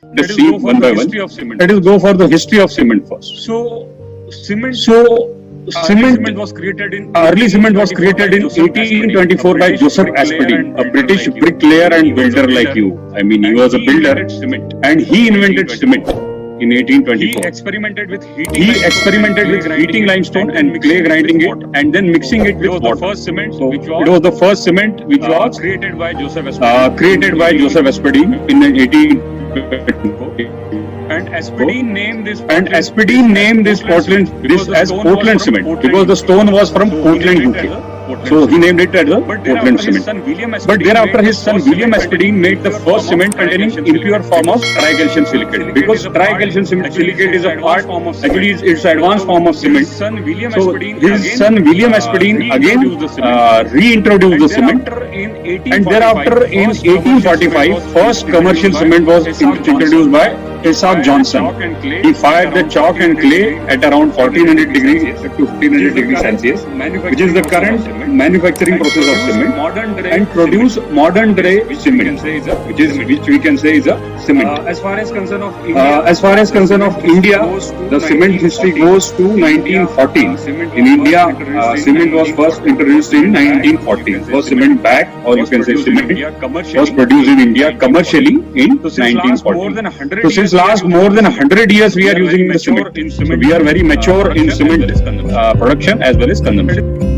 Let us see one by one. Let us go for the history of cement first. So, cement was created in early cement was created in 1824 by Joseph Aspdin, a British bricklayer and builder like you. I mean, he was a builder and he invented cement in 1824. He experimented with heating limestone and clay, grinding it and then mixing it with water. The first cement So which it was the first cement which was created by Joseph Aspdin. created by Joseph Aspdin in 1824. And Aspdin named this Portland as Portland cement because the stone was from Portland, UK. So he named it as the Portland cement. But thereafter his son William Aspdin made the first cement containing impure form of tricalcium silicate, because tricalcium silicate is a part, actually it's an advanced form of cement. So his son William Aspdin again reintroduced the cement, and thereafter in 1845 first commercial cement was introduced by Isaac Johnson. He fired the chalk and clay at around 1400 degrees to 1500 degrees Celsius, which is the current manufacturing process of cement, and produce modern day cement, which we can say is a cement. As far as concern of India, the cement history goes to 1914. In India, cement was first introduced in 1914. First cement bag, or you can say cement, was produced in India commercially in 1914. So since last more than 100 years we are using the cement. So we are very mature in cement production as well as consumption.